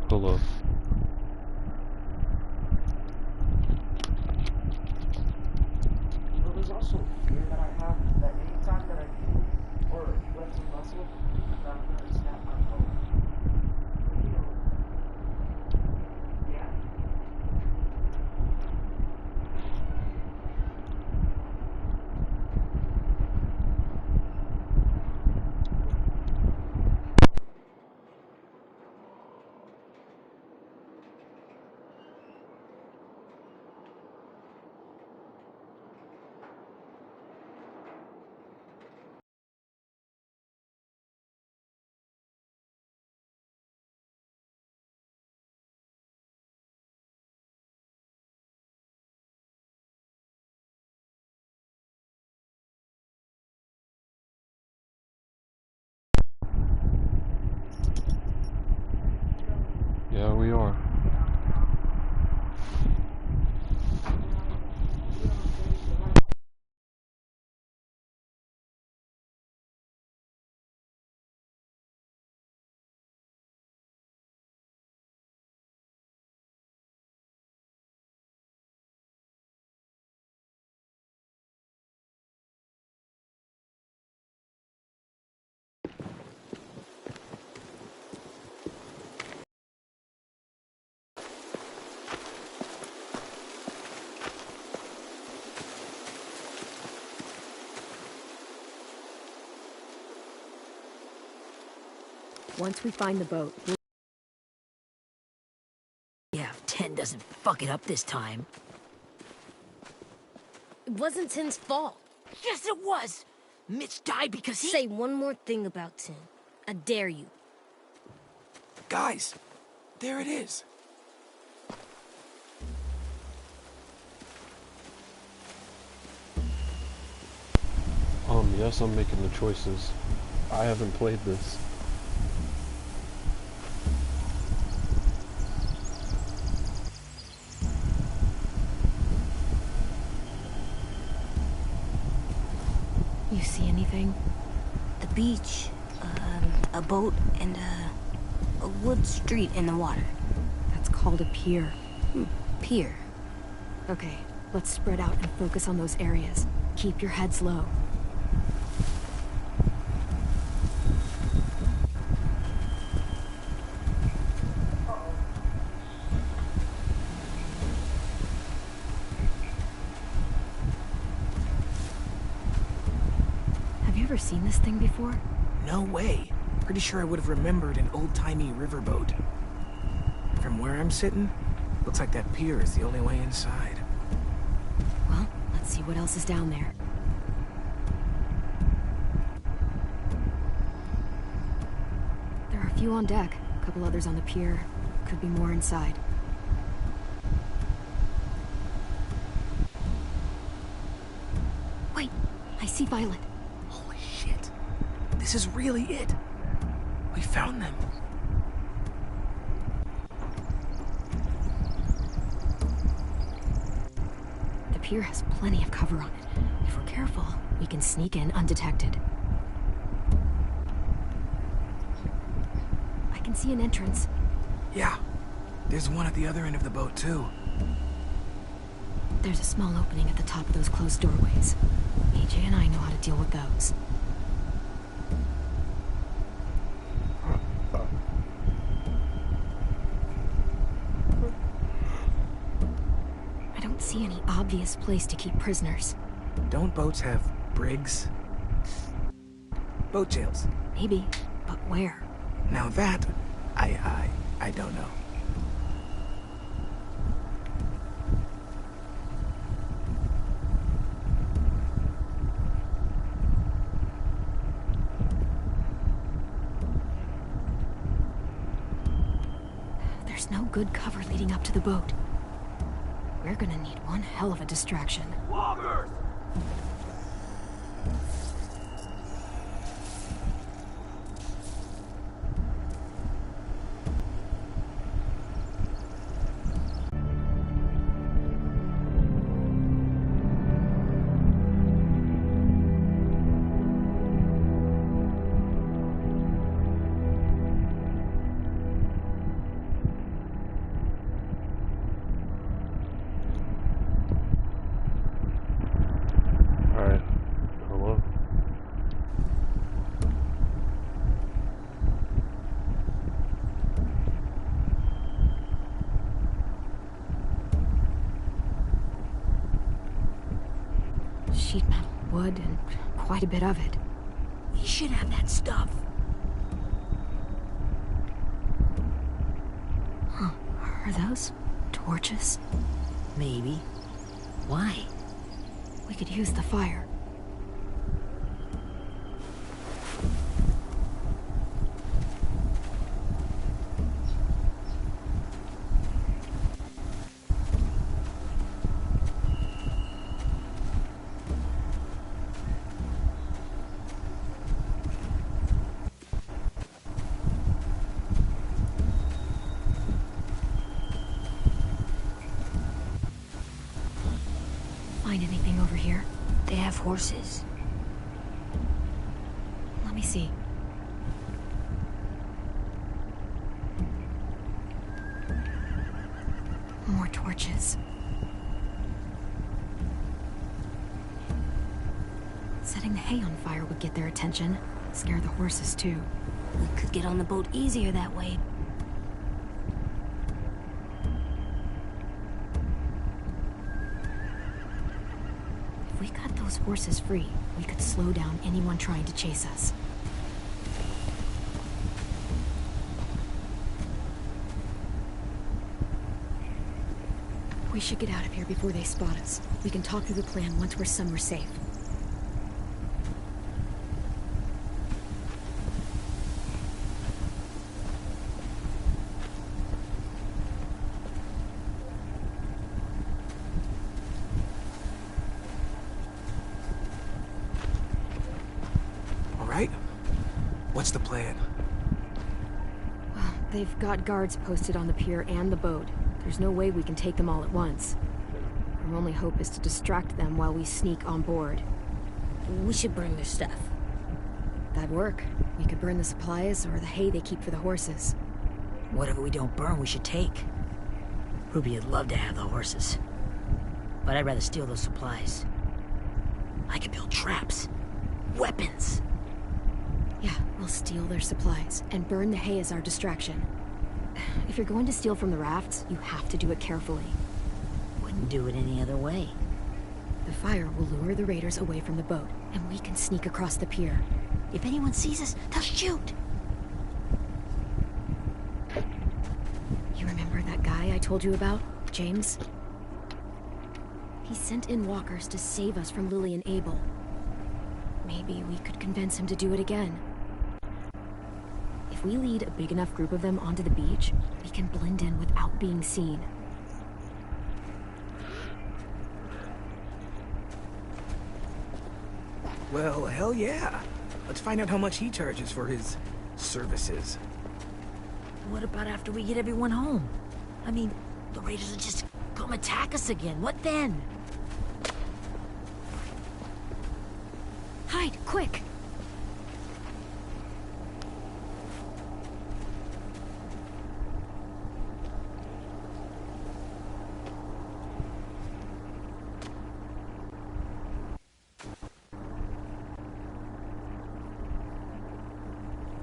Below. Well, there's also a fear that I have that anytime that I move or flex a muscle, that I'm gonna snap my toe. You know, yeah. Yeah, we are. Once we find the boat, we'll... Yeah, if 10 doesn't fuck it up this time. It wasn't Tin's fault. Yes, it was! Mitch died because he... Say one more thing about Tin. I dare you. Guys, there it is. Yes, I'm making the choices. I haven't played this. You see anything? The beach, a boat, and a wood street in the water. That's called a pier. Pier. Okay, let's spread out and focus on those areas. Keep your heads low. Have you ever seen this thing before? No way. Pretty sure I would have remembered an old-timey riverboat. From where I'm sitting, looks like that pier is the only way inside. Well, let's see what else is down there. There are a few on deck, a couple others on the pier. Could be more inside. Wait, I see Violet. Holy shit. This is really it. We found them. The pier has plenty of cover on it. If we're careful, we can sneak in undetected. I can see an entrance. Yeah. There's one at the other end of the boat, too. There's a small opening at the top of those closed doorways. AJ and I know how to deal with those. I don't see any obvious place to keep prisoners. Don't boats have brigs? Boat jails. Maybe, but where? Now that, I don't know. There's no good cover leading up to the boat. We're gonna need one hell of a distraction. Walkers! quite a bit of it. We should have that stuff. Huh. Are those torches? Maybe. Why? We could use the fire. Find anything over here? They have horses. Let me see. More torches. Setting the hay on fire would get their attention. Scare the horses too. We could get on the boat easier that way. If we cut those horses free, we could slow down anyone trying to chase us. We should get out of here before they spot us. We can talk through the plan once we're somewhere safe. All right? What's the plan? Well, they've got guards posted on the pier and the boat. There's no way we can take them all at once. Our only hope is to distract them while we sneak on board. We should burn their stuff. That'd work. We could burn the supplies or the hay they keep for the horses. Whatever we don't burn, we should take. Ruby would love to have the horses. But I'd rather steal those supplies. I could build traps. Weapons! Yeah, we'll steal their supplies and burn the hay as our distraction. If you're going to steal from the rafts, you have to do it carefully. Wouldn't do it any other way. The fire will lure the raiders away from the boat, and we can sneak across the pier. If anyone sees us, they'll shoot! You remember that guy I told you about, James? He sent in walkers to save us from Lily and Abel. Maybe we could convince him to do it again. If we lead a big enough group of them onto the beach, we can blend in without being seen. Well, hell yeah. Let's find out how much he charges for his services. What about after we get everyone home? I mean, the raiders will just come attack us again. What then? Hide, quick!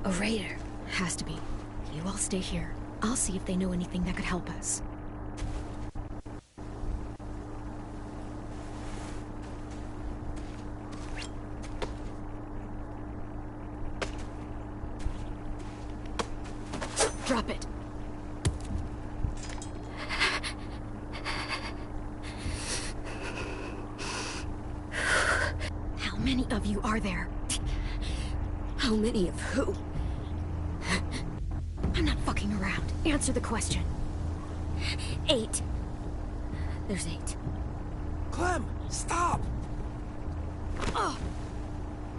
A raider. Has to be. You all stay here. I'll see if they know anything that could help us. Drop it. How many of you are there? How many of who? I'm not fucking around. Answer the question. 8. There's 8. Clem, stop! Oh!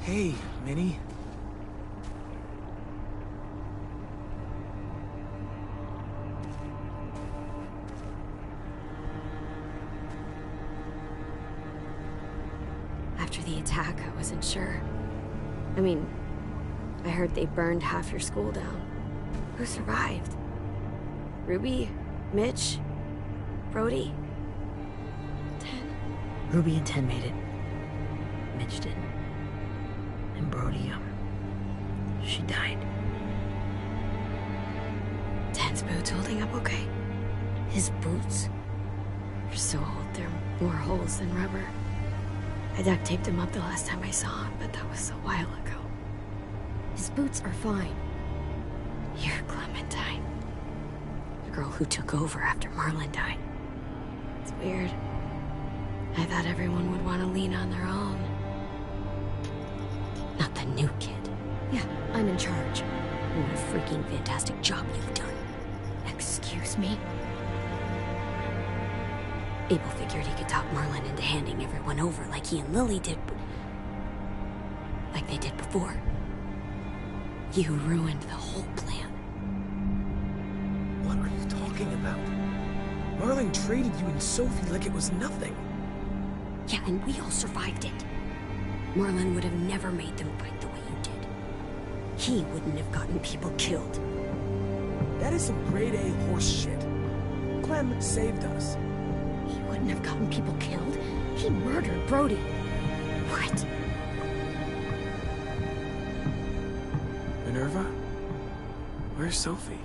Hey, Minnie. After the attack, I wasn't sure. I mean, I heard they burned half your school down. Who survived? Ruby? Mitch? Brody? 10? Ruby and 10 made it. Mitch didn't. And Brody, she died. 10's boots holding up okay? His boots. They're so old, they're more holes than rubber. I duct taped him up the last time I saw him, but that was a while ago. His boots are fine. You're Clementine. The girl who took over after Marlon died. It's weird. I thought everyone would want to lean on their own. Not the new kid. Yeah, I'm in charge. What a freaking fantastic job you've done. Excuse me? Abel figured he could talk Marlon into handing everyone over like he and Lily did, but... like they did before. You ruined the whole plan. What are you talking about? Marlon traded you and Sophie like it was nothing. Yeah, and we all survived it. Marlon would have never made them fight the way you did. He wouldn't have gotten people killed. That is some grade A horse shit. Clem saved us. He wouldn't have gotten people killed. He murdered Brody. What? Minerva? Where's Sophie?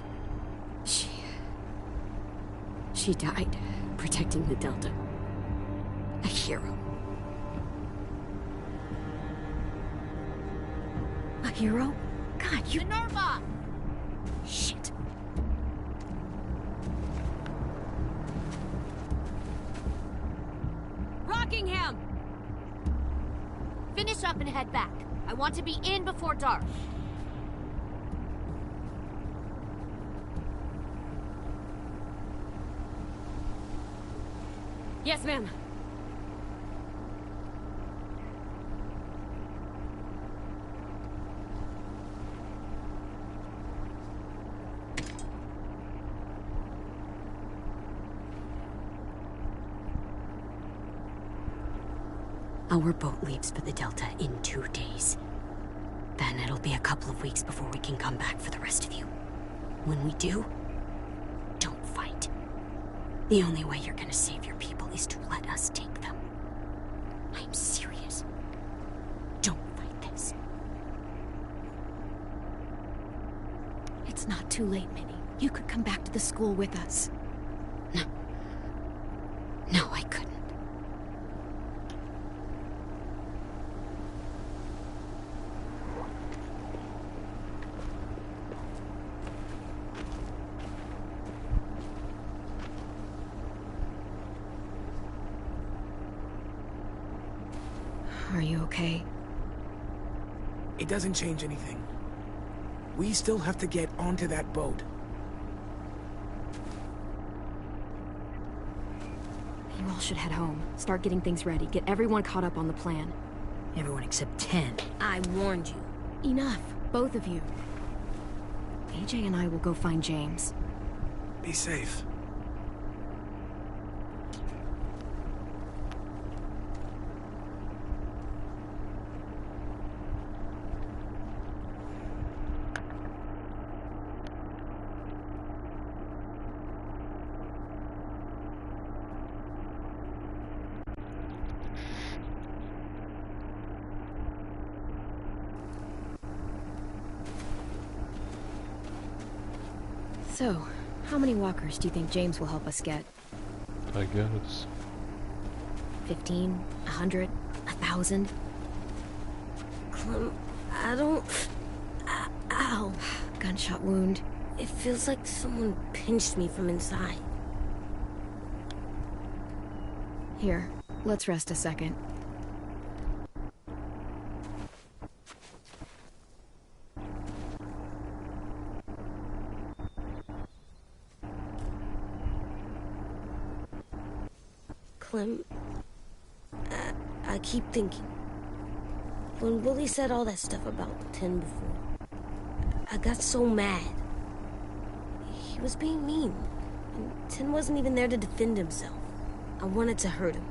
She died, protecting the Delta. A hero. A hero? God, you... Minerva! Shit. Rockingham! Finish up and head back. I want to be in before dark. Yes, ma'am. Our boat leaves for the Delta in 2 days. Then it'll be a couple of weeks before we can come back for the rest of you. When we do, don't fight. The only way you're gonna save your people is to let us take them. I'm serious. Don't fight this. It's not too late, Minnie. You could come back to the school with us. No. No, I couldn't. Are you okay? It doesn't change anything. We still have to get onto that boat. You all should head home. Start getting things ready. Get everyone caught up on the plan. Everyone except 10. I warned you. Enough, both of you. AJ and I will go find James. Be safe. So, how many walkers do you think James will help us get? I guess. 15? 100? 1,000? Clem, I don't... Ow. Gunshot wound. It feels like someone pinched me from inside. Here, let's rest a second. Clem, I keep thinking. When Willie said all that stuff about 10 before, I got so mad. He was being mean. And 10 wasn't even there to defend himself. I wanted to hurt him.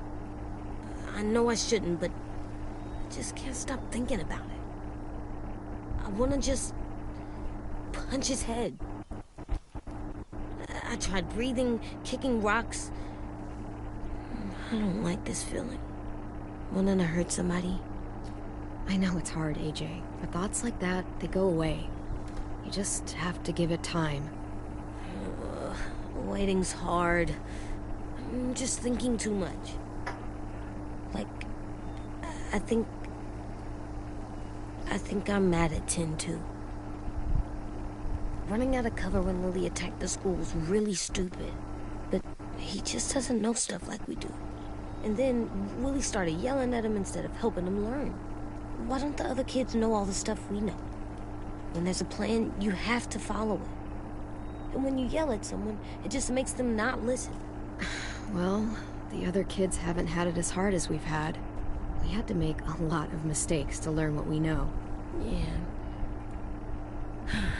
I know I shouldn't, but I just can't stop thinking about it. I want to just punch his head. I tried breathing, kicking rocks. I don't like this feeling. Wanting to hurt somebody. I know it's hard, AJ, but thoughts like that, they go away. You just have to give it time. Waiting's hard. I'm just thinking too much. Like, I think I'm mad at 10 too. Running out of cover when Lily attacked the school was really stupid. But he just doesn't know stuff like we do. And then Willie started yelling at him instead of helping him learn. Why don't the other kids know all the stuff we know? When there's a plan, you have to follow it. And when you yell at someone, it just makes them not listen. Well, the other kids haven't had it as hard as we've had. We had to make a lot of mistakes to learn what we know. Yeah.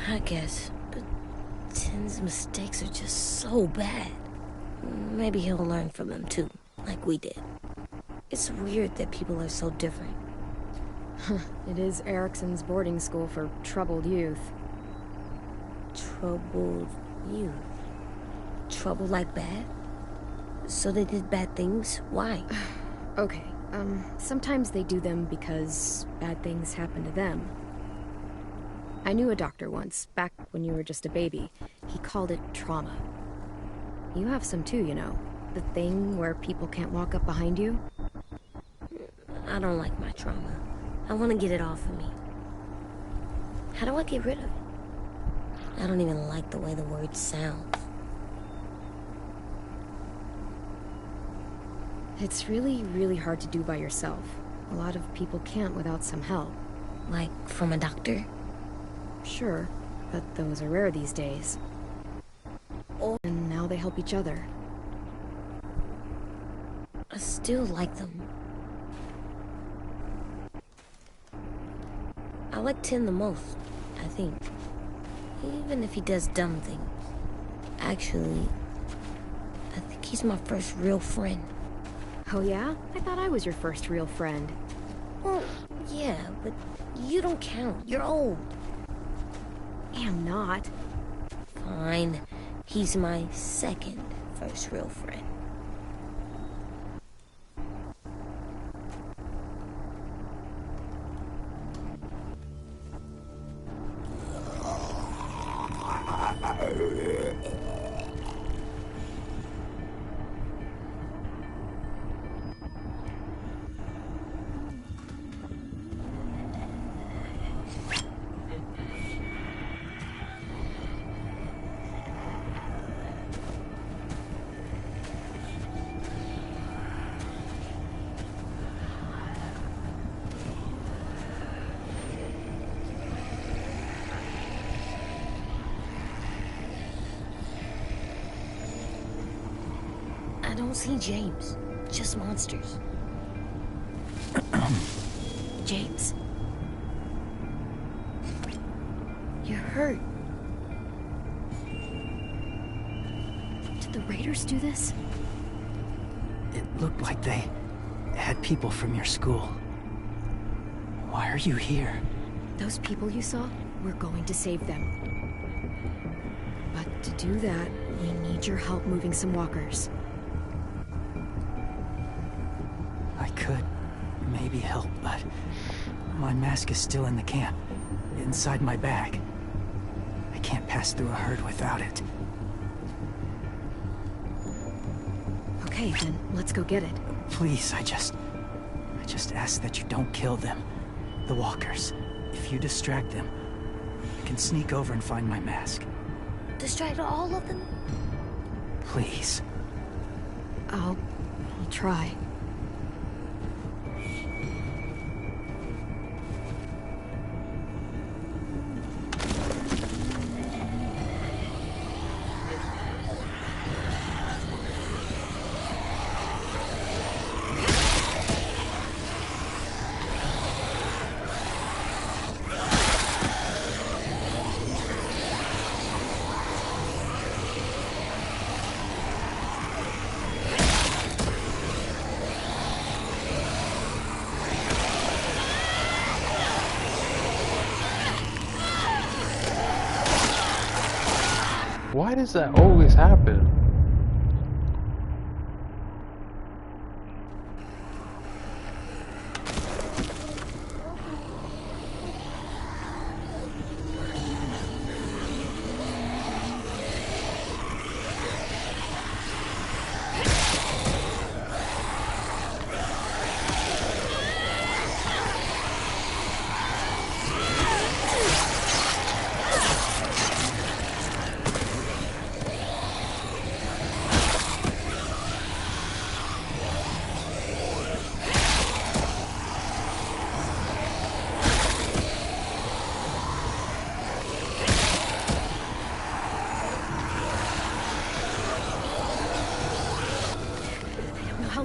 I guess. But Tin's mistakes are just so bad. Maybe he'll learn from them too, like we did. It's weird that people are so different. It is Erickson's boarding school for troubled youth. Troubled youth? Trouble like bad? So they did bad things? Why? Okay, sometimes they do them because bad things happen to them. I knew a doctor once, back when you were just a baby. He called it trauma. You have some too, you know. The thing where people can't walk up behind you. I don't like my trauma. I want to get it off of me. How do I get rid of it? I don't even like the way the word sounds. It's really, really hard to do by yourself. A lot of people can't without some help. Like from a doctor? Sure, but those are rare these days. And now they help each other. I still like them. I like Tin the most, I think. Even if he does dumb things. Actually, I think he's my first real friend. Oh yeah? I thought I was your first real friend. Well, yeah, but you don't count. You're old. I'm not. Fine. He's my second first real friend. I don't see James, just monsters. James? You're hurt. Did the Raiders do this? It looked like they had people from your school. Why are you here? Those people you saw, we're going to save them. But to do that, we need your help moving some walkers. I could maybe help, but my mask is still in the camp, inside my bag. I can't pass through a herd without it. Okay, then let's go get it. Please, I just ask that you don't kill them. The walkers. If you distract them, I can sneak over and find my mask. Distract all of them? Please. I'll try. Why does that always happen?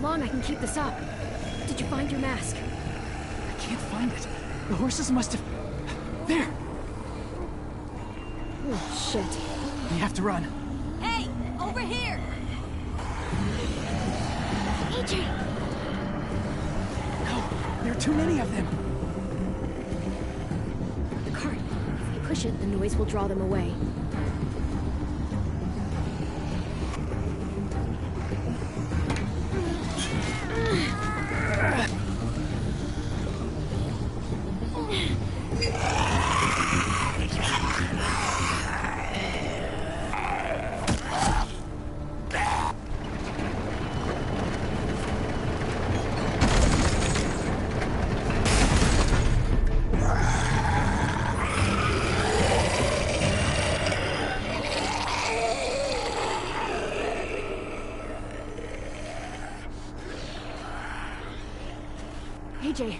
long I can keep this up. Did you find your mask? I can't find it. The horses must have... There! Oh, shit. We have to run. Hey, over here! AJ! No, there are too many of them. The cart. If we push it, the noise will draw them away. AJ,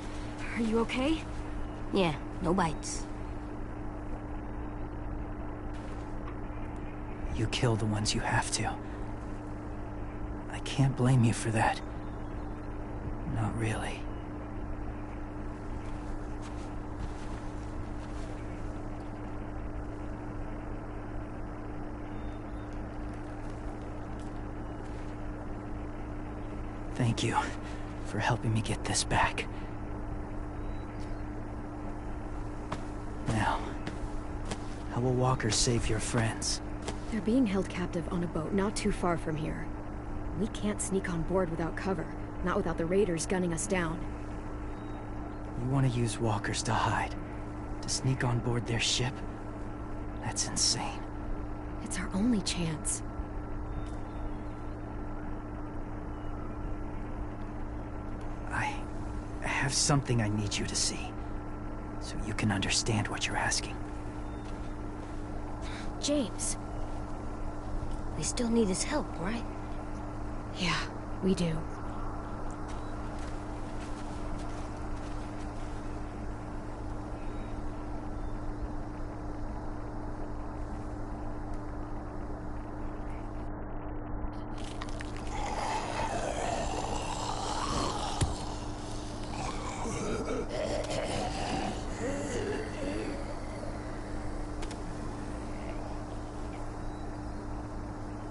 are you okay? Yeah, no bites. You kill the ones you have to. I can't blame you for that. Not really. Thank you for helping me get this back. Now, how will Walker save your friends? They're being held captive on a boat not too far from here. We can't sneak on board without cover, not without the raiders gunning us down. You want to use walkers to hide? To sneak on board their ship? That's insane. It's our only chance. I have something I need you to see, so you can understand what you're asking. James. We still need his help, right? Yeah, we do.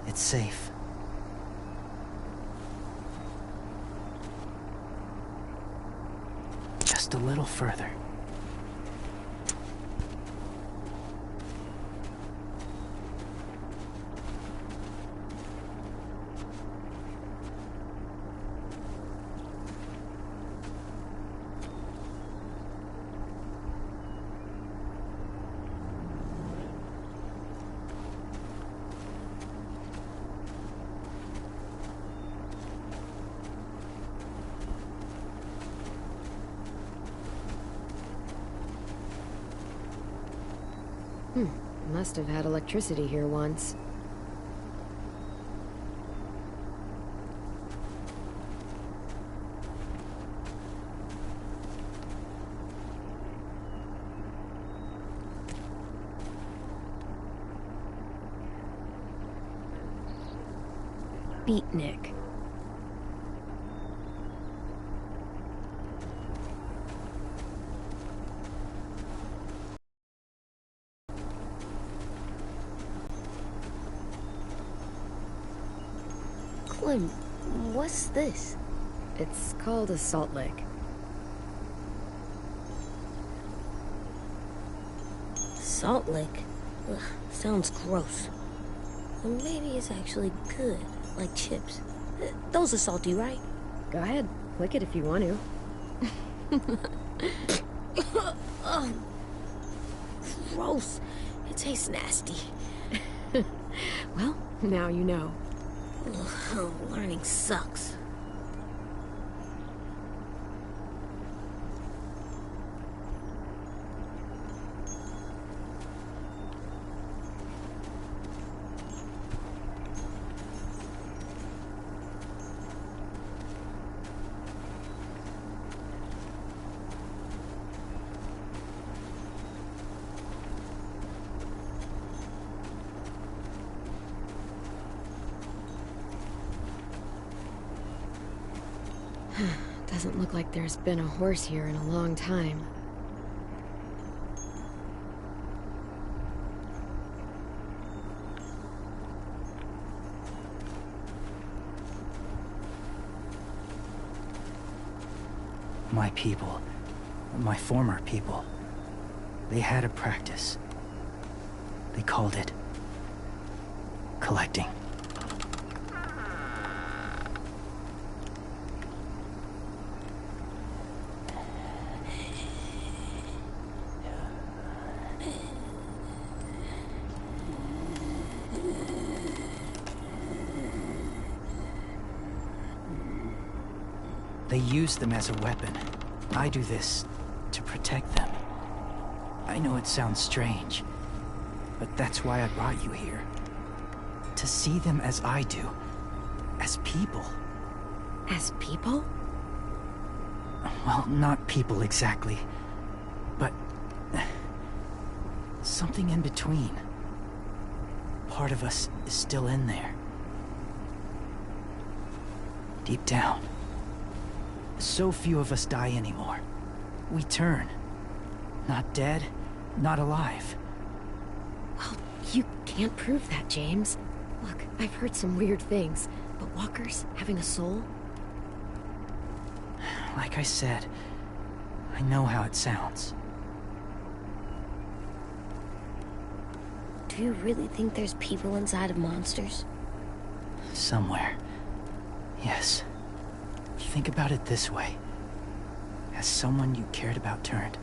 It's safe. Just a little further. Must have had electricity here once. Beatnik. Clem, what's this? It's called a salt lick. Salt lick? Ugh, sounds gross. Or maybe it's actually good, like chips. Those are salty, right? Go ahead, lick it if you want to. Ugh. Gross. It tastes nasty. Well, now you know. Ugh, learning sucks. Doesn't look like there's been a horse here in a long time. My people, my former people, they had a practice. They called it collecting. They use them as a weapon. I do this to protect them. I know it sounds strange, but that's why I brought you here. To see them as I do. As people. As people? Well, not people exactly, but something in between. Part of us is still in there. Deep down. So few of us die anymore. We turn. Not dead, not alive. Well, you can't prove that, James. Look, I've heard some weird things, but walkers having a soul? Like I said, I know how it sounds. Do you really think there's people inside of monsters? Somewhere. Yes. Think about it this way. Has someone you cared about turned?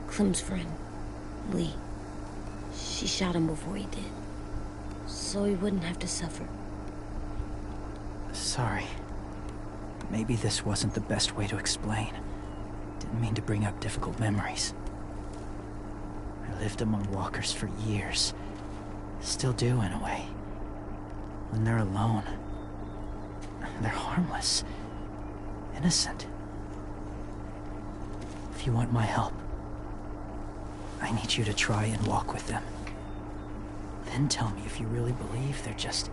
Clem's friend, Lee. She shot him before he did. So he wouldn't have to suffer. Sorry. Maybe this wasn't the best way to explain. Didn't mean to bring up difficult memories. I lived among walkers for years. Still do, in a way. When they're alone, they're harmless. Innocent. If you want my help, I need you to try and walk with them. Then tell me if you really believe they're just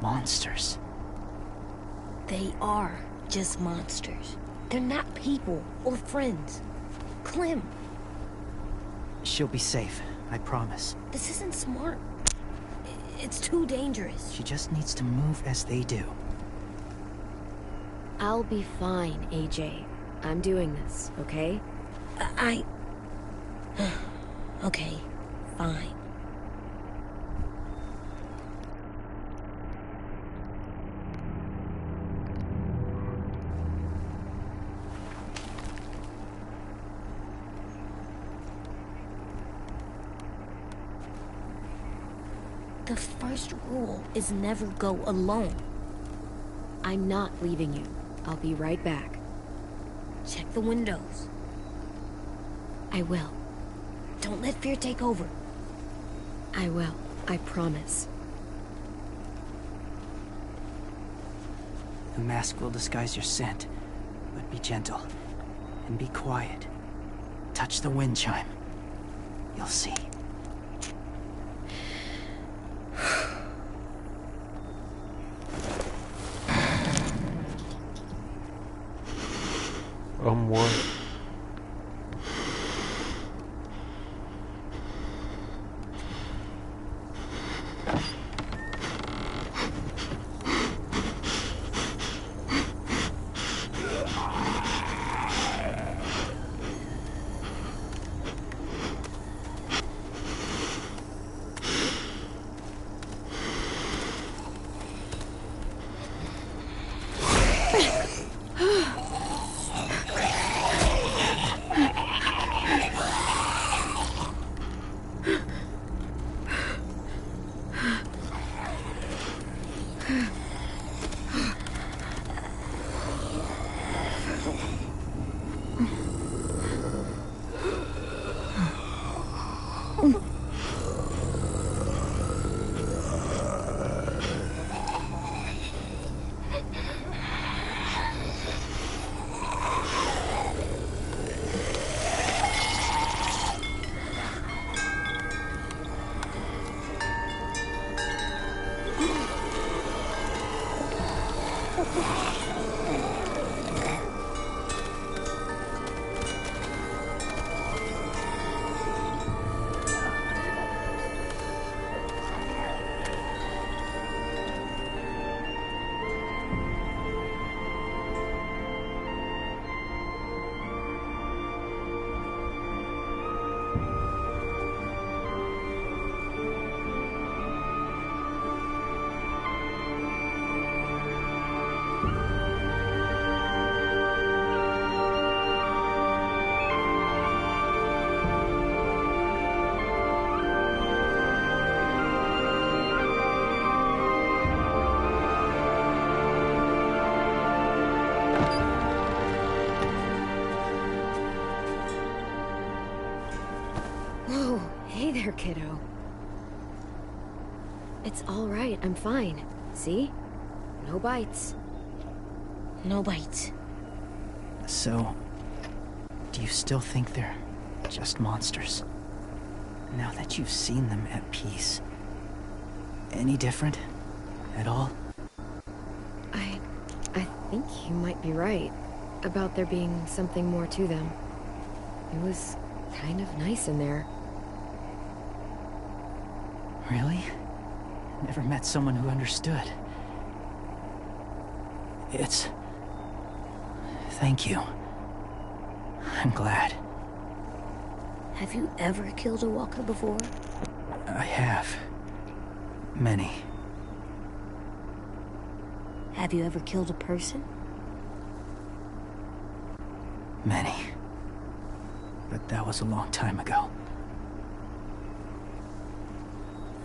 monsters. They are just monsters. They're not people or friends. Clem, She'll be safe, I promise. this isn't smart. It's too dangerous. She just needs to move as they do. I'll be fine, AJ. I'm doing this, okay? Okay, fine. The first rule is never go alone. I'm not leaving you. I'll be right back. Check the windows. I will. Don't let fear take over. I will. I promise. The mask will disguise your scent, but be gentle and be quiet. Touch the wind chime. You'll see. What? Whoa, hey there, kiddo. It's all right, I'm fine. See? No bites. No bites. So, do you still think they're just monsters? Now that you've seen them at peace. Any different? At all? I think you might be right. About there being something more to them. It was kind of nice in there. Really? Never met someone who understood. Thank you. I'm glad. Have you ever killed a walker before? I have. Many. Have you ever killed a person? Many. But that was a long time ago.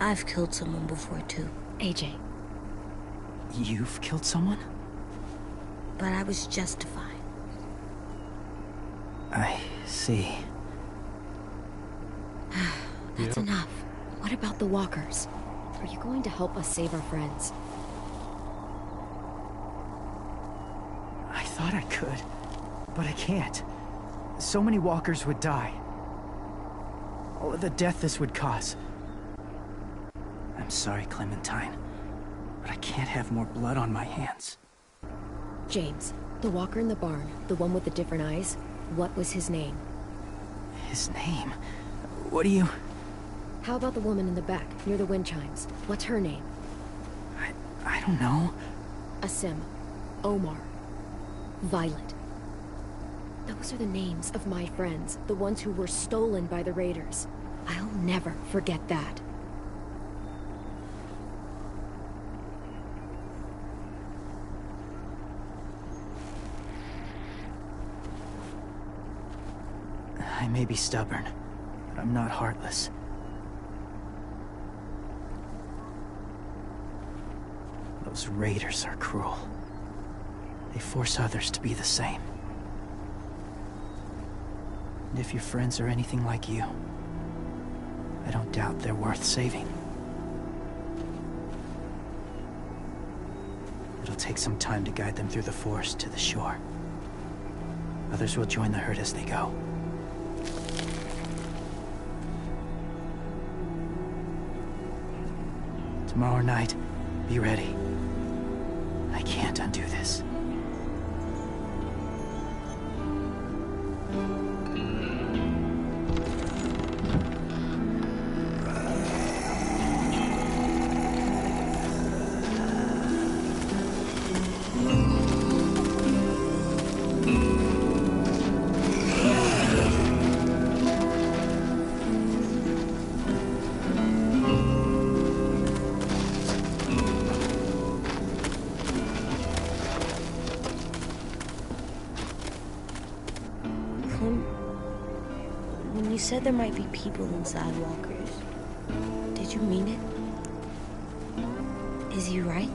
I've killed someone before too. AJ. You've killed someone? But I was justified. I see. That's enough. What about the walkers? Are you going to help us save our friends? I thought I could, but I can't. So many walkers would die. All of the death this would cause. I'm sorry, Clementine, but I can't have more blood on my hands. James, the walker in the barn, the one with the different eyes, what was his name? His name? What do you... How about the woman in the back, near the wind chimes? What's her name? I don't know. Asim, Omar, Violet. Those are the names of my friends, the ones who were stolen by the raiders. I'll never forget that. I may be stubborn, but I'm not heartless. Those raiders are cruel. They force others to be the same. And if your friends are anything like you, I don't doubt they're worth saving. It'll take some time to guide them through the forest to the shore. Others will join the herd as they go. Tomorrow night, be ready. I can't undo this. When you said there might be people inside walkers, did you mean it? Is he right?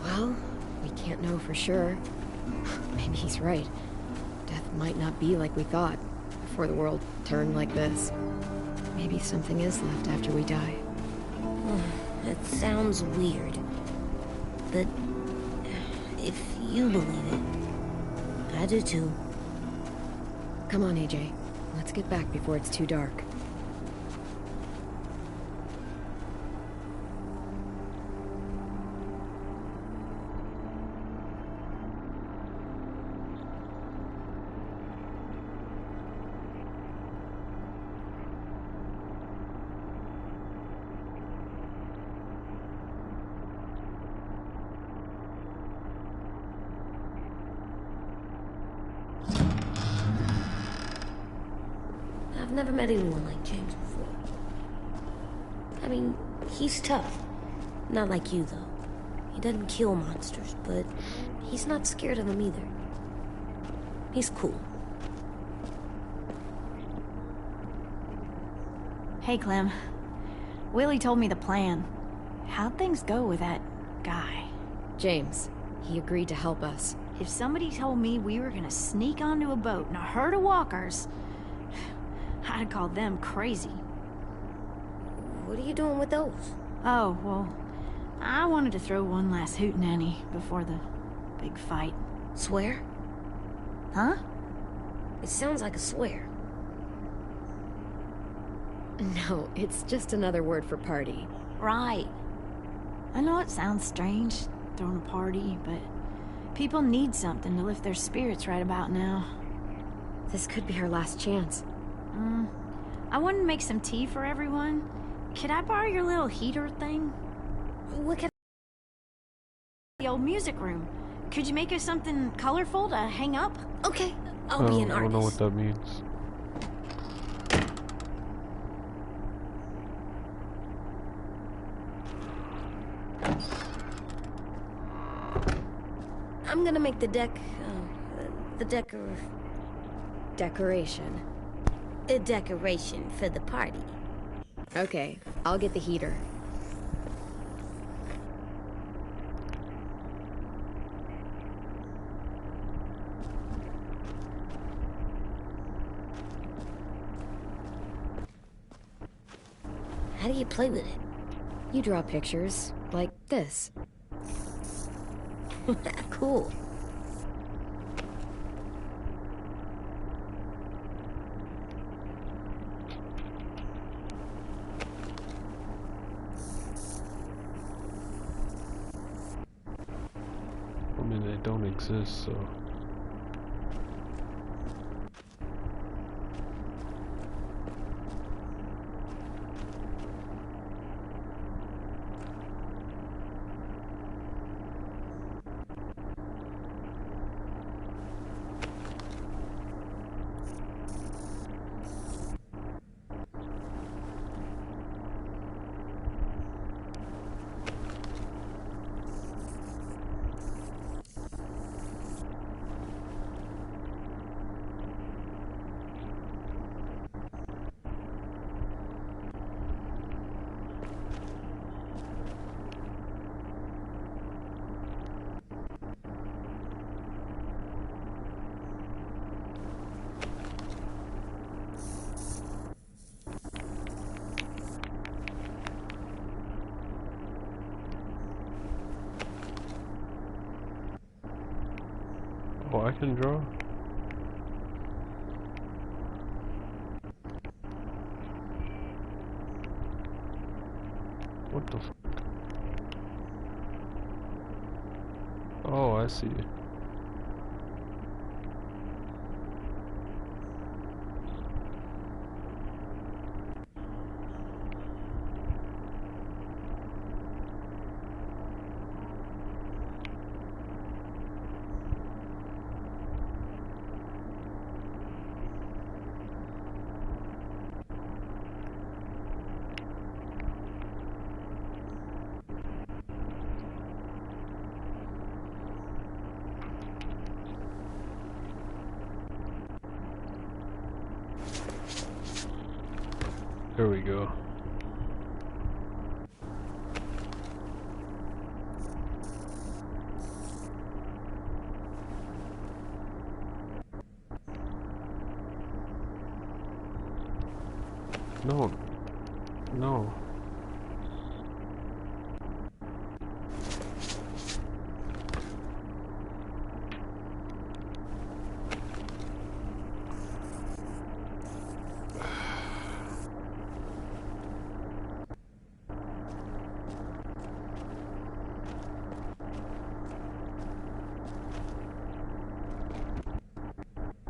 Well, we can't know for sure. Maybe he's right. Death might not be like we thought, before the world turned like this. Maybe something is left after we die. It sounds weird, but if you believe it, I do too. Come on, AJ. Let's get back before it's too dark. I've never met anyone like James before. I mean, he's tough. Not like you, though. He doesn't kill monsters, but he's not scared of them either. He's cool. Hey, Clem. Willie told me the plan. How'd things go with that guy? James, he agreed to help us. If somebody told me we were gonna sneak onto a boat in a herd of walkers, I'd call them crazy. What are you doing with those? Oh, well, I wanted to throw one last hootenanny before the big fight. Swear? Huh? It sounds like a swear. No, it's just another word for party. Right. I know it sounds strange, throwing a party, but people need something to lift their spirits right about now. This could be our last chance. I wanted to make some tea for everyone. Could I borrow your little heater thing? What can The old music room. Could you make us something colorful to hang up? Okay, I'll be an I don't know what artist. that means. I'm gonna make the Decoration. a decoration for the party. Okay, I'll get the heater. How do you play with it? You draw pictures, like this. Cool. I mean, they don't exist, so. Oh, I can draw? What the fuck? Oh, I see. There we go. No. No.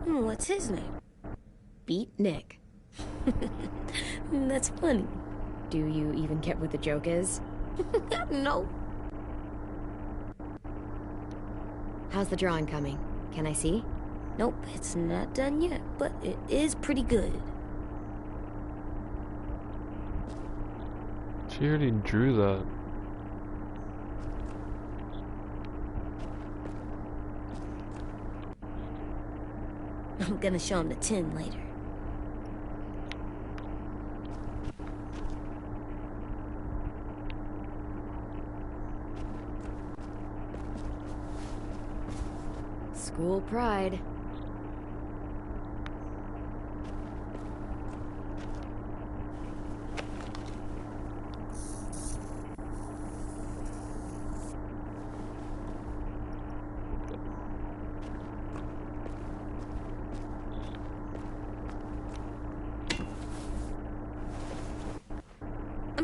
What's his name? Beat Nick. That's funny. Do you even get what the joke is? No. How's the drawing coming? Can I see? Nope, it's not done yet, but it is pretty good. She already drew that. I'm gonna show him the 10 later. School pride.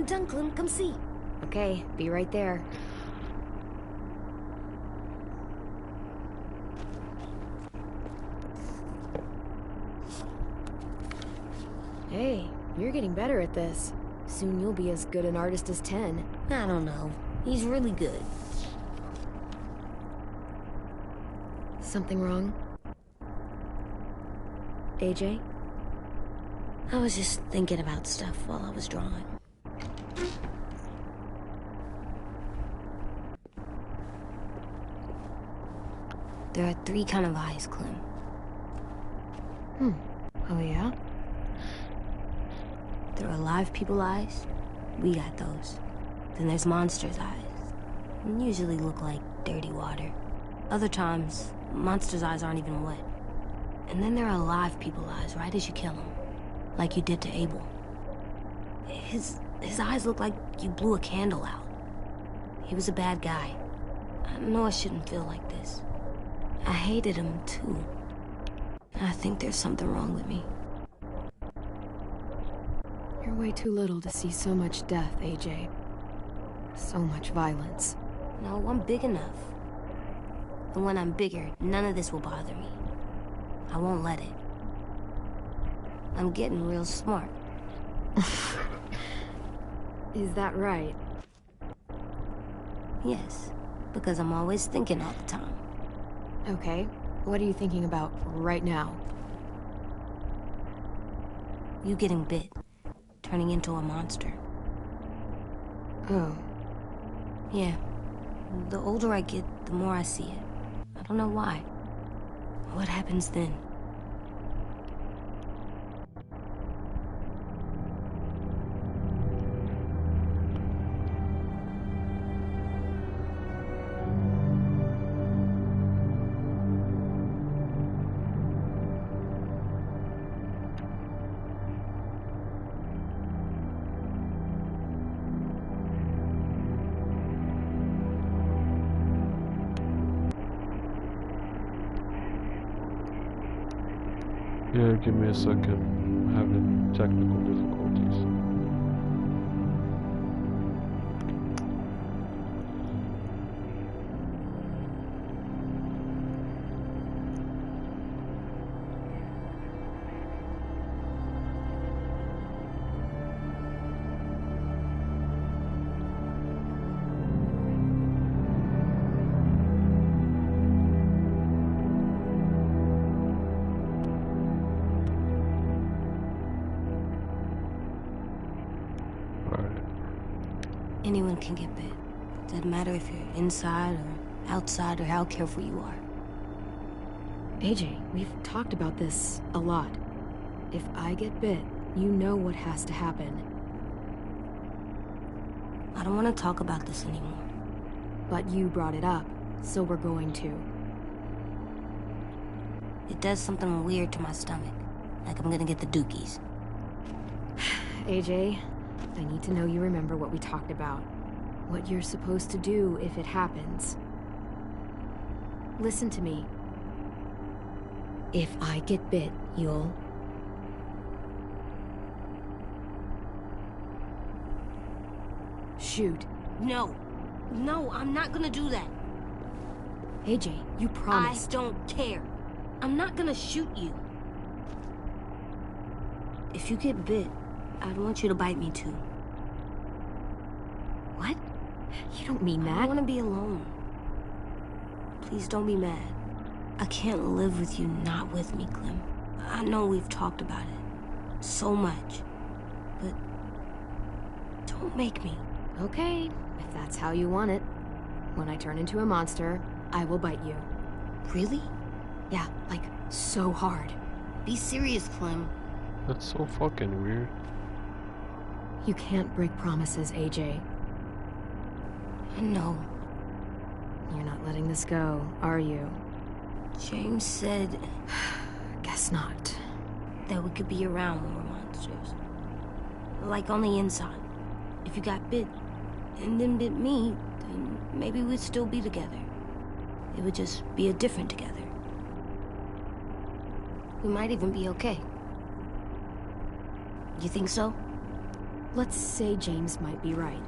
I'm done, Clem. Come see. Okay, be right there. Hey, you're getting better at this. Soon you'll be as good an artist as 10. I don't know. He's really good. Something wrong? AJ? I was just thinking about stuff while I was drawing. There are 3 kind of eyes, Clem. Oh yeah? There are alive people eyes. We got those. Then there's monsters' eyes. And usually look like dirty water. Other times, monsters' eyes aren't even wet. And then there are alive people eyes right as you kill them. Like you did to Abel. His eyes look like you blew a candle out. He was a bad guy. I know I shouldn't feel like this. I hated him too. I think there's something wrong with me. You're way too little to see so much death, AJ. So much violence. No, I'm big enough. And when I'm bigger, none of this will bother me. I won't let it. I'm getting real smart. Is that right? Yes, because I'm always thinking all the time. Okay, what are you thinking about right now? You getting bit, turning into a monster. Oh. Yeah. The older I get, the more I see it. I don't know why. What happens then? Yeah, give me a second. I'm having technical difficulties. Anyone can get bit. Doesn't matter if you're inside or outside or how careful you are. AJ, we've talked about this a lot. If I get bit, you know what has to happen. I don't want to talk about this anymore. But you brought it up, so we're going to. It does something weird to my stomach. Like I'm gonna get the dookies. AJ, I need to know you remember what we talked about. What you're supposed to do if it happens. Listen to me. If I get bit, you'll... shoot. No. No, I'm not gonna do that. AJ, you promised. I don't care. I'm not gonna shoot you. If you get bit, I'd want you to bite me too. What? You don't mean I that. want to be alone. Please don't be mad. I can't live with you not with me, Clem. I know we've talked about it so much, but don't make me. Okay, if that's how you want it. When I turn into a monster, I will bite you. Really? Yeah, like, so hard. Be serious, Clem. That's so fucking weird. You can't break promises, AJ. I know. You're not letting this go, are you? James said Guess not. that we could be around when we're monsters. Like on the inside. If you got bit and then bit me, then maybe we'd still be together. It would just be a different together. We might even be okay. You think so? Let's say James might be right.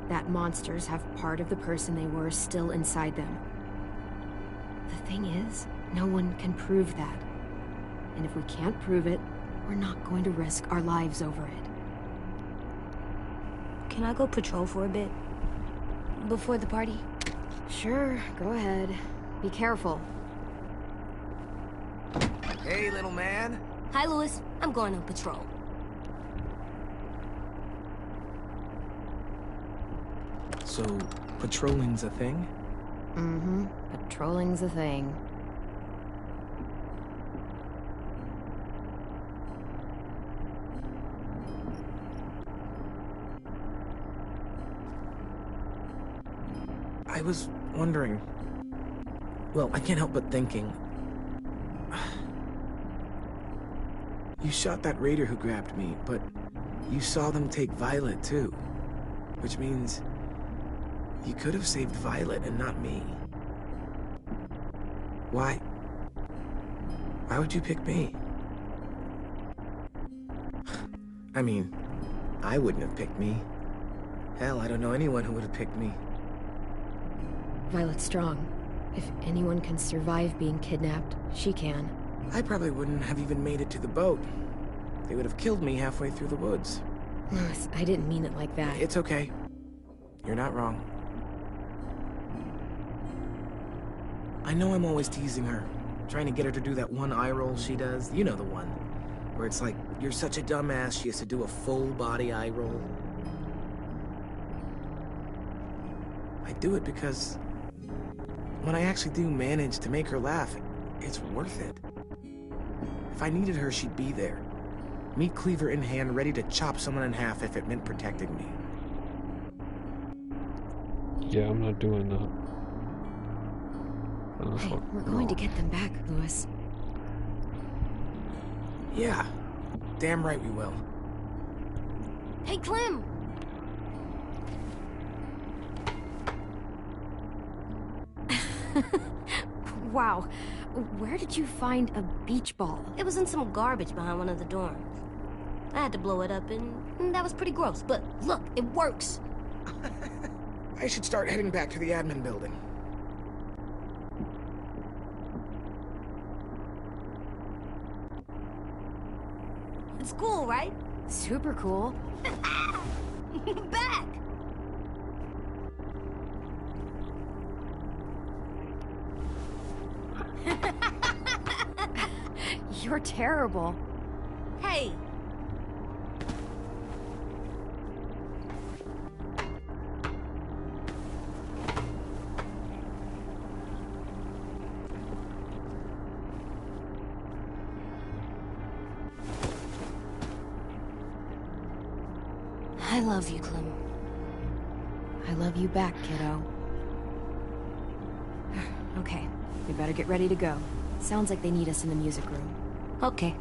That monsters have part of the person they were still inside them. The thing is, no one can prove that. And if we can't prove it, we're not going to risk our lives over it. Can I go patrol for a bit? Before the party? Sure, go ahead. Be careful. Hey, little man. Hi, Louis. I'm going on patrol. So, patrolling's a thing? Mm-hmm. Patrolling's a thing. I was wondering... Well, I can't help but thinking... You shot that raider who grabbed me, but you saw them take Violet, too. Which means... you could have saved Violet and not me. Why? Why would you pick me? I mean, I wouldn't have picked me. Hell, I don't know anyone who would have picked me. Violet's strong. If anyone can survive being kidnapped, she can. I probably wouldn't have even made it to the boat. They would have killed me halfway through the woods. Louis, I didn't mean it like that. It's okay. You're not wrong. I know I'm always teasing her, trying to get her to do that one eye roll she does. You know the one, where it's like, you're such a dumbass, she has to do a full body eye roll. I do it because when I actually do manage to make her laugh, it's worth it. If I needed her, she'd be there. Meat cleaver in hand, ready to chop someone in half if it meant protecting me. Yeah, I'm not doing that. Hey, we're going to get them back, Louis. Yeah, damn right we will. Hey, Clem! Wow, where did you find a beach ball? It was in some garbage behind one of the dorms. I had to blow it up, and that was pretty gross. But look, it works. I should start heading back to the admin building. It's cool, right? Super cool. Back! You're terrible. Hey! I love you, Clem. I love you back, kiddo. Okay, we better get ready to go. Sounds like they need us in the music room. Okay.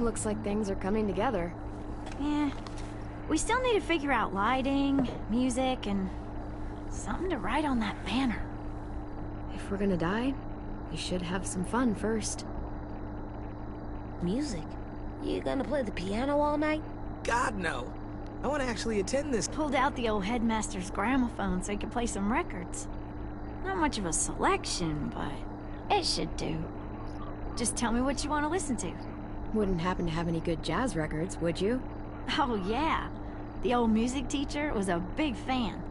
Looks like things are coming together. Yeah. We still need to figure out lighting, music, and something to write on that banner. If we're gonna die, we should have some fun first. Music? You gonna play the piano all night? God, no. I want to actually attend this. Pulled out the old headmaster's gramophone so he could play some records. Not much of a selection, but it should do. Just tell me what you want to listen to. Wouldn't happen to have any good jazz records, would you? Oh, yeah. The old music teacher was a big fan.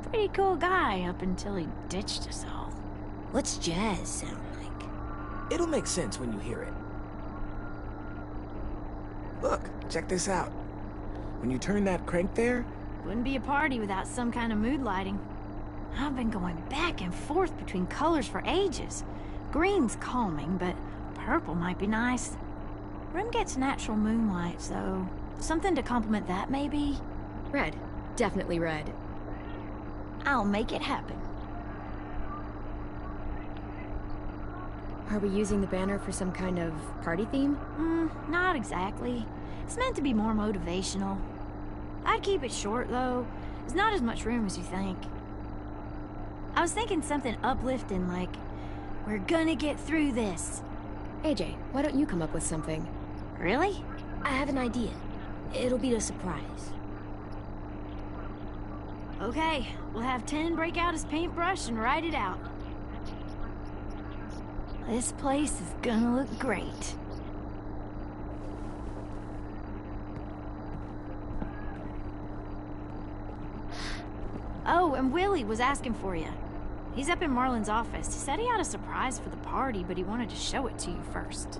Pretty cool guy up until he ditched us all. What's jazz sound like? It'll make sense when you hear it. Look, check this out. When you turn that crank there... Wouldn't be a party without some kind of mood lighting. I've been going back and forth between colors for ages. Green's calming, but purple might be nice. Room gets natural moonlight, so something to complement that, maybe? Red. Definitely red. I'll make it happen. Are we using the banner for some kind of party theme? Not exactly. It's meant to be more motivational. I'd keep it short, though. There's not as much room as you think. I was thinking something uplifting like, we're gonna get through this. AJ, why don't you come up with something? Really? I have an idea. It'll be a surprise. Okay, we'll have 10 break out his paintbrush and write it out. This place is gonna look great. Oh, and Willie was asking for you. He's up in Marlon's office. He said he had a surprise for the party, but he wanted to show it to you first.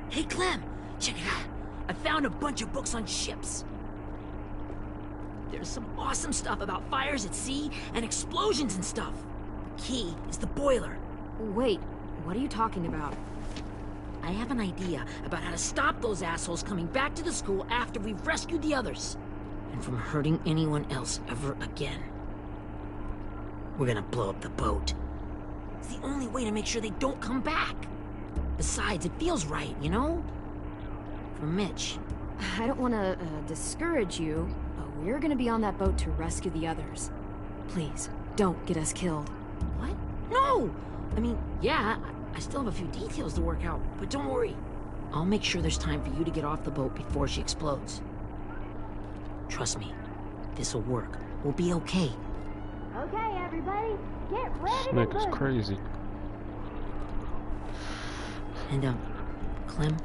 Hey, Clem, check it out. I found a bunch of books on ships. There's some awesome stuff about fires at sea and explosions and stuff. The key is the boiler. Wait, what are you talking about? I have an idea about how to stop those assholes coming back to the school after we've rescued the others. And from hurting anyone else ever again. We're gonna blow up the boat. It's the only way to make sure they don't come back. Besides, it feels right, you know? For Mitch. I don't want to discourage you, but we're gonna be on that boat to rescue the others. Please, don't get us killed. What? No! I mean, yeah, I still have a few details to work out, but don't worry. I'll make sure there's time for you to get off the boat before she explodes. Trust me, this'll work. We'll be okay. Okay, everybody, get ready Snake is crazy. And, Clem,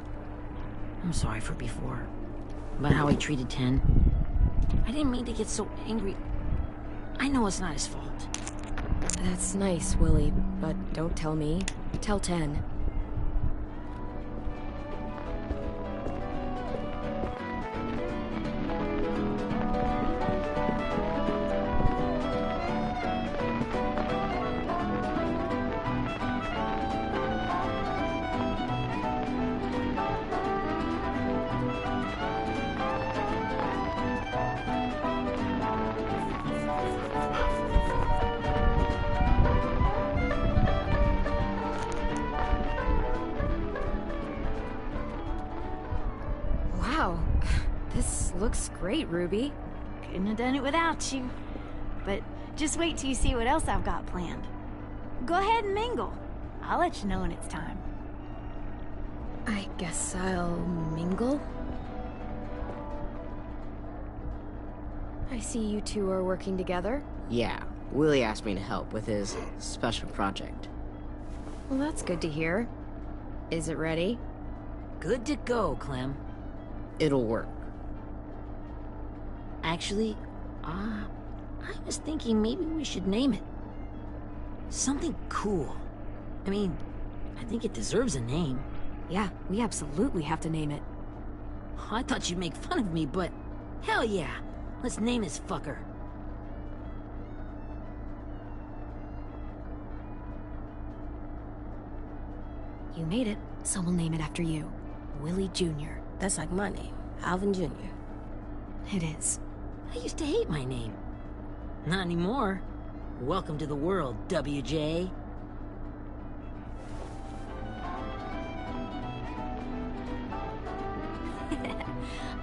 I'm sorry for before. About how I treated 10. I didn't mean to get so angry. I know it's not his fault. That's nice, Willie, but don't tell me. Tell 10. Wow, this looks great, Ruby. Couldn't have done it without you. But just wait till you see what else I've got planned. Go ahead and mingle. I'll let you know when it's time. I guess I'll mingle. I see you two are working together. Yeah, Willie asked me to help with his special project. Well, that's good to hear. Is it ready? Good to go, Clem. It'll work. Actually, I was thinking maybe we should name it. Something cool. I mean, I think it deserves a name. Yeah, we absolutely have to name it. I thought you'd make fun of me, but hell yeah. Let's name this fucker. You made it, so we'll name it after you. Willie Jr. That's like my name, Alvin Jr. It is. I used to hate my name. Not anymore. Welcome to the world, WJ.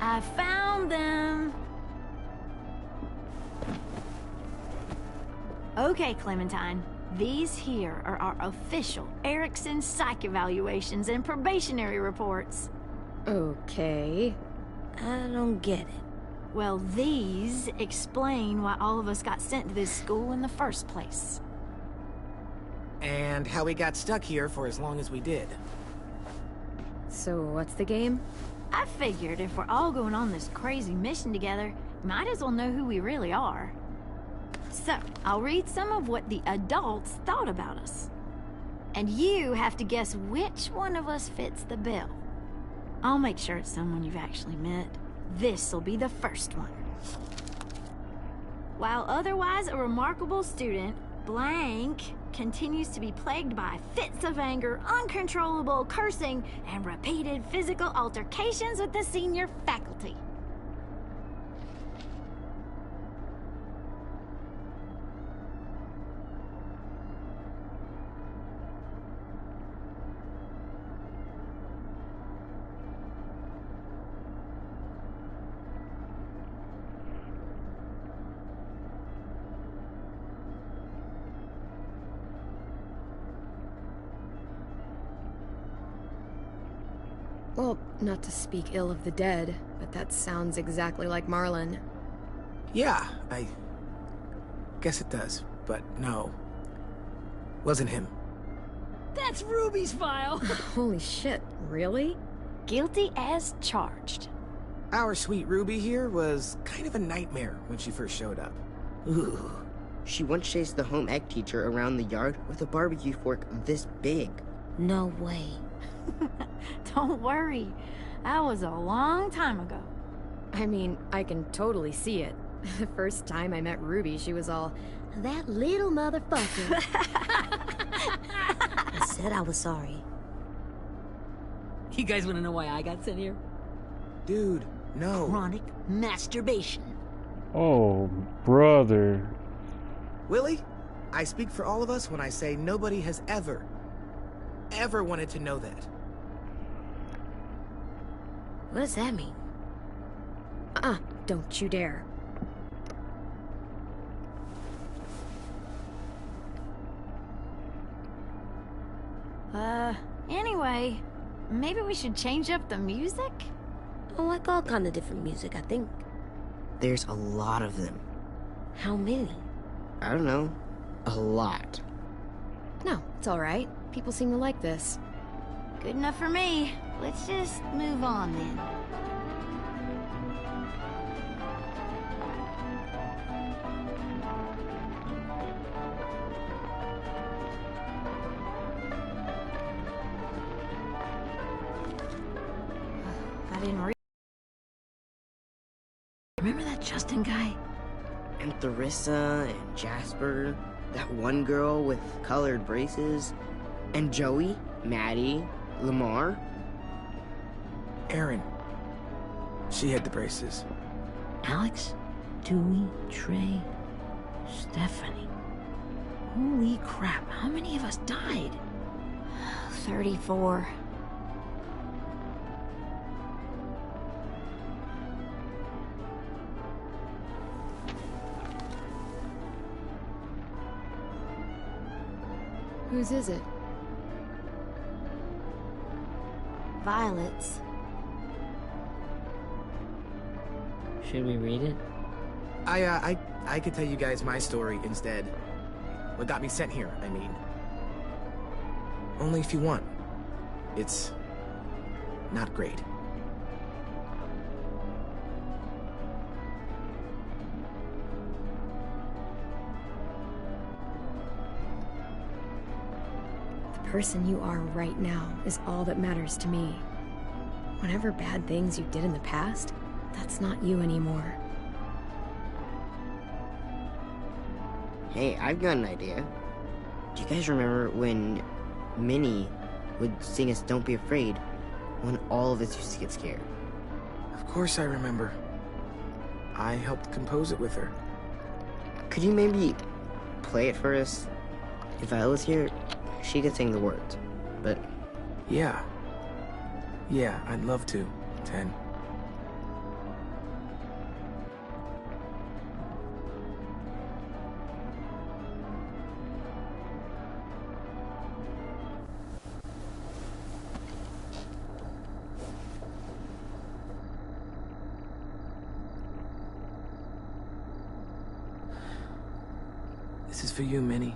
I found them. Okay, Clementine. These here are our official Erickson psych evaluations and probationary reports. Okay. I don't get it. Well, these explain why all of us got sent to this school in the first place. And how we got stuck here for as long as we did. So what's the game? I figured if we're all going on this crazy mission together, might as well know who we really are. So, I'll read some of what the adults thought about us. And you have to guess which one of us fits the bill. I'll make sure it's someone you've actually met. This'll be the first one. While otherwise a remarkable student, Blank continues to be plagued by fits of anger, uncontrollable cursing, and repeated physical altercations with the senior faculty. Well, not to speak ill of the dead, but that sounds exactly like Marlon. Yeah, I guess it does, but no. Wasn't him. That's Ruby's file! Holy shit, really? Guilty as charged. Our sweet Ruby here was kind of a nightmare when she first showed up. Ooh. She once chased the home ec teacher around the yard with a barbecue fork this big. No way. Don't worry. That was a long time ago. I mean, I can totally see it. The first time I met Ruby, she was all, That little motherfucker. I said I was sorry. You guys want to know why I got sent here? Dude, no. Chronic masturbation. Oh, brother. Willie, I speak for all of us when I say nobody has ever wanted to know that. What does that mean? Don't you dare. Anyway, maybe we should change up the music? I like all kind of different music, I think. There's a lot of them. How many? I don't know. A lot. No, it's alright. People seem to like this. Good enough for me. Let's just move on then. I didn't Remember that Justin guy? And Theresa and Jasper, that one girl with colored braces, and Joey, Maddie, Lamar. Erin. She had the braces. Alex, Dewey, Trey, Stephanie. Holy crap, how many of us died? 34. Whose is it? Violet's. Should we read it? I could tell you guys my story instead. What got me sent here, I mean. Only if you want. It's not great. The person you are right now is all that matters to me. Whatever bad things you did in the past, that's not you anymore. Hey, I've got an idea. Do you guys remember when Minnie would sing us Don't Be Afraid when all of us used to get scared? Of course I remember. I helped compose it with her. Could you maybe play it for us? If I was here, she could sing the words, but... Yeah. Yeah, I'd love to, 10. This is for you, Minnie.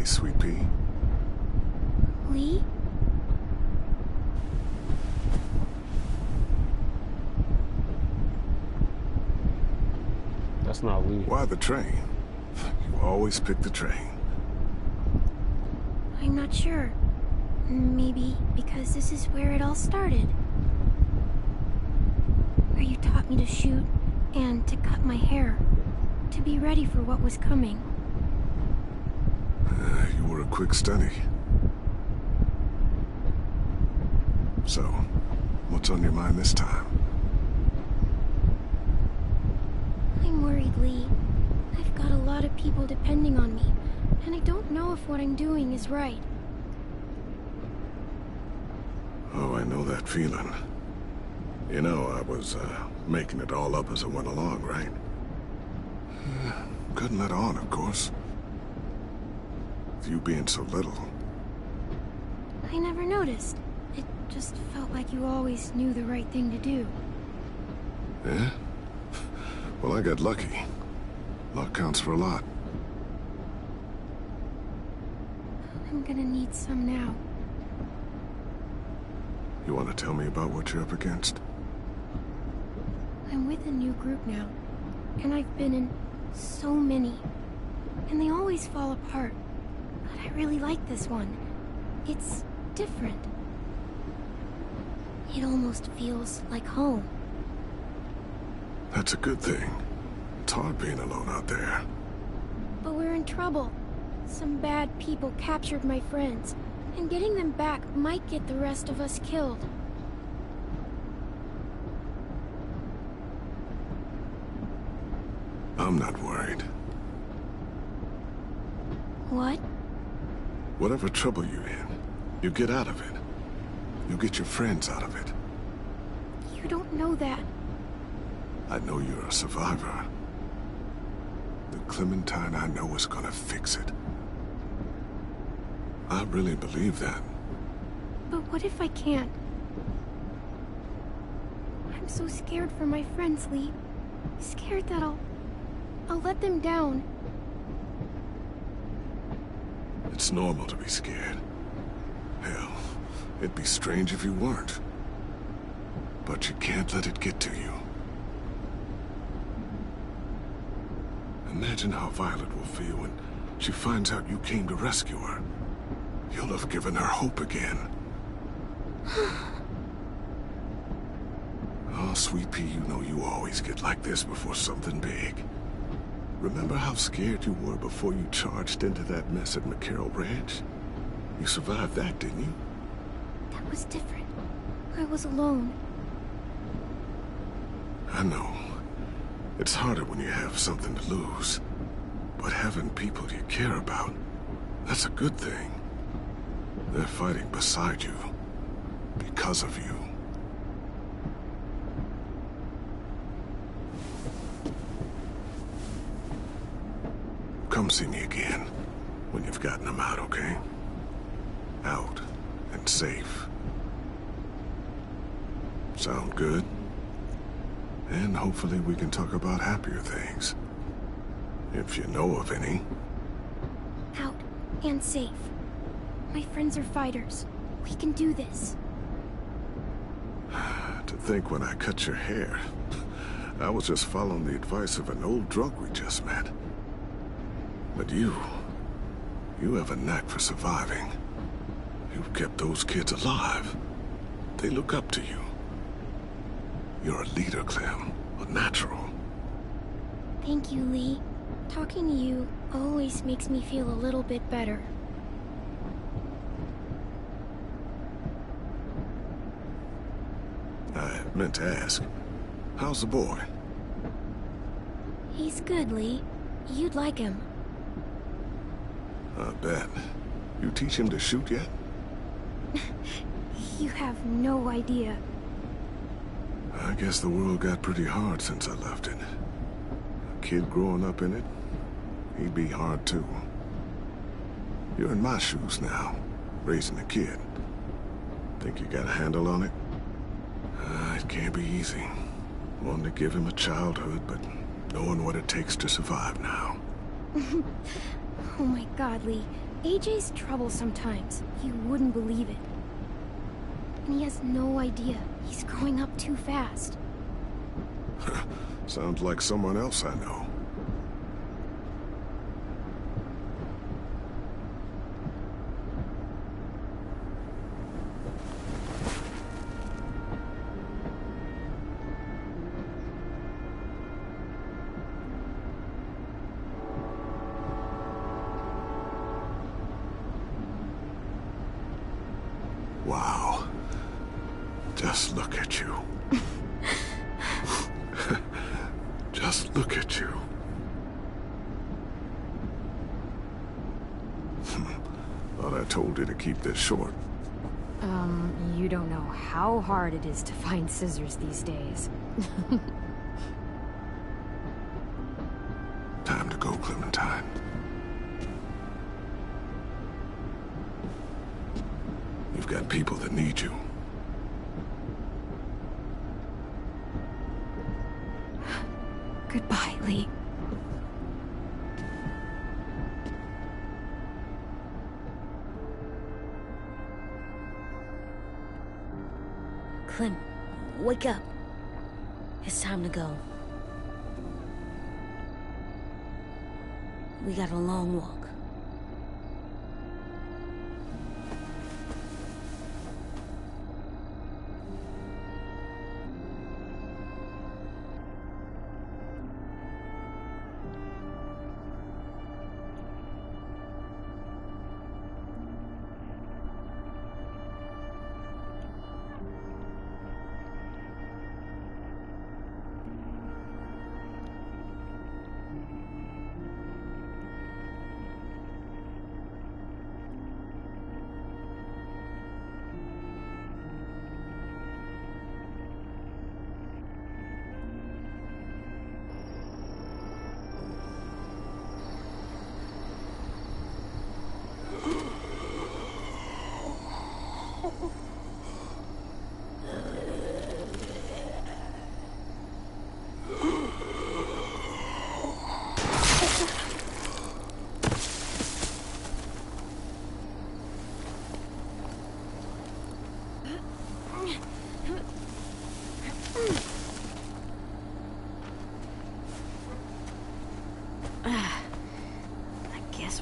Hey, Sweet Pea. Lee? That's not Lee. Why the train? You always pick the train. I'm not sure. Maybe because this is where it all started. Where you taught me to shoot and to cut my hair. To be ready for what was coming. You were a quick study. So, what's on your mind this time? I'm worried, Lee. I've got a lot of people depending on me, and I don't know if what I'm doing is right. Oh, I know that feeling. You know, I was, making it all up as I went along, right? Couldn't let on, of course. With you being so little. I never noticed. It just felt like you always knew the right thing to do. Yeah? Well, I got lucky. Luck counts for a lot. I'm gonna need some now. You want to tell me about what you're up against? I'm with a new group now, and I've been in so many, and they always fall apart. But I really like this one. It's different. It almost feels like home. That's a good thing. It's hard being alone out there. But we're in trouble. Some bad people captured my friends, and getting them back might get the rest of us killed. I'm not worried. What? Whatever trouble you're in, you get out of it. You get your friends out of it. You don't know that. I know you're a survivor. The Clementine I know is gonna fix it. I really believe that. But what if I can't? I'm so scared for my friends, Lee. Scared that I'll let them down. It's normal to be scared. Hell, it'd be strange if you weren't. But you can't let it get to you. Imagine how Violet will feel when she finds out you came to rescue her. You'll have given her hope again. Oh, Sweet Pea, you know you always get like this before something big. Remember how scared you were before you charged into that mess at McCarroll Ranch? You survived that, didn't you? That was different. I was alone. I know. It's harder when you have something to lose. But having people you care about, that's a good thing. They're fighting beside you. Because of you. Come see me again when you've gotten them out, okay? Out and safe. Sound good? And hopefully we can talk about happier things. If you know of any. Out and safe. My friends are fighters. We can do this. To think when I cut your hair, I was just following the advice of an old drunk we just met. But you have a knack for surviving. You've kept those kids alive. They look up to you. You're a leader, Clem. A natural. Thank you, Lee. Talking to you always makes me feel a little bit better. I meant to ask, how's the boy? He's good, Lee. You'd like him. I bet. You teach him to shoot yet? You have no idea. I guess the world got pretty hard since I left it. A kid growing up in it, he'd be hard too. You're in my shoes now, raising a kid. Think you got a handle on it? It can't be easy. Wanting to give him a childhood, but knowing what it takes to survive now. Oh my God, Lee. AJ's trouble sometimes. He wouldn't believe it. And he has no idea. He's growing up too fast. Sounds like someone else I know. Wow. Just look at you. Just look at you. Thought I told you to keep this short. You don't know how hard it is to find scissors these days. Time to go, Clementine. You've got people that need you. Goodbye, Lee. Clem, wake up. It's time to go. We got a long walk.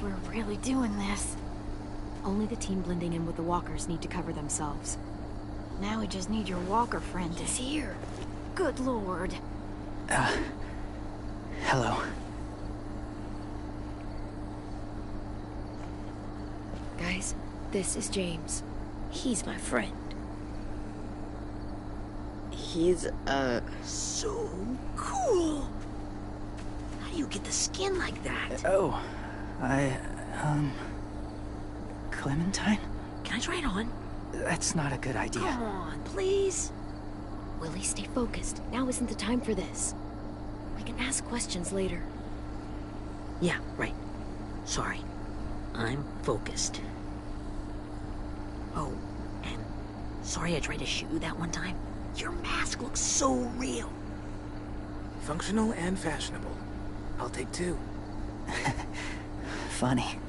We're really doing this. Only the team blending in with the walkers need to cover themselves. Now we just need your walker friend. He's here. Good lord. Hello. Guys, this is James. He's my friend. He's, So cool! How do you get the skin like that? Clementine? Can I try it on? That's not a good idea. Come on, please. Willie, stay focused. Now isn't the time for this. We can ask questions later. Yeah, right. Sorry. I'm focused. Oh, and sorry I tried to shoot you that one time. Your mask looks so real. Functional and fashionable. I'll take two. Funny.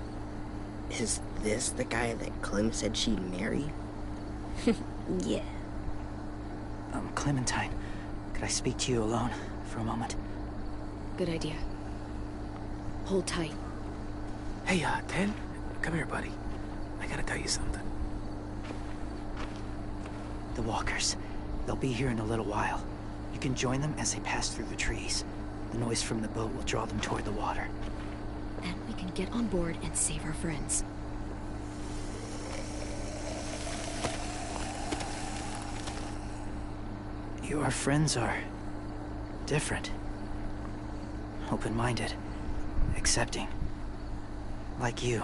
is this the guy that Clem said she'd marry? Yeah. Clementine, could I speak to you alone for a moment? Good idea. Hold tight. Hey, Ten, come here, buddy. I gotta tell you something. The walkers. They'll be here in a little while. You can join them as they pass through the trees. The noise from the boat will draw them toward the water. Then we can get on board and save our friends. Your friends are different. Open-minded. Accepting. Like you.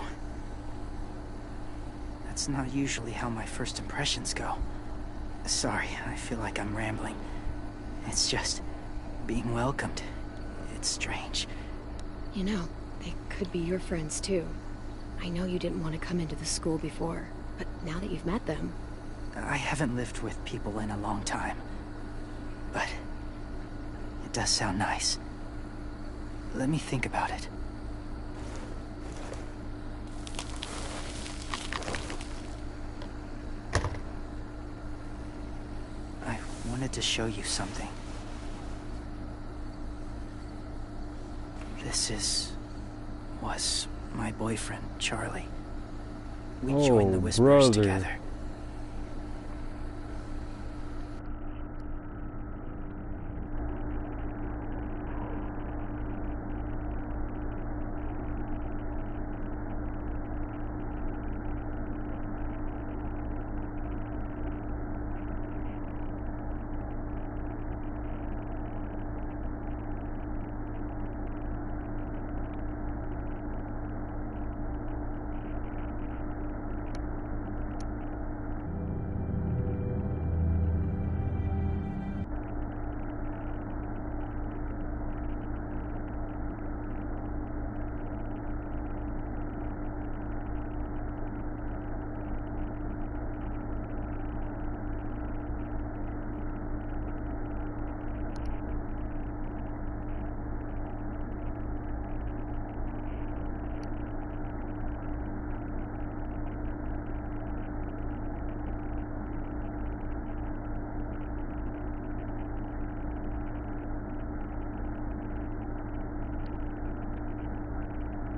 That's not usually how my first impressions go. Sorry, I feel like I'm rambling. It's just being welcomed. It's strange. You know, they could be your friends too. I know you didn't want to come into the school before, but now that you've met them... I haven't lived with people in a long time. But it does sound nice. Let me think about it. wanted to show you something. Was my boyfriend, Charlie. We joined the Whispers together.